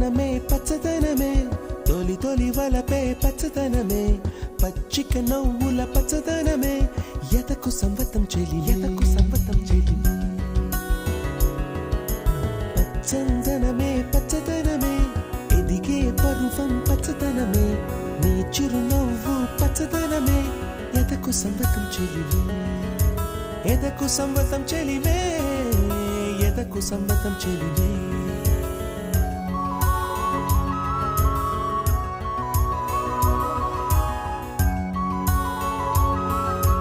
పచ్చదనమే పచ్చదనమే తొలి తొలి వలపే పచ్చదనమే పచ్చిక నవ్వుల పచ్చదనమే ఎదకు సంవతం చెలి ఎదకు సంవతం చెలి పచ్చదనమే పచ్చదనమే ఎదిగే పరువం పచ్చదనమే నీ చిరునవ్వు పచ్చదనమే ఎదకు సంవతం చెలివే ఎదకు సంవతం చెలివే ఎదకు సంవతం చెలివే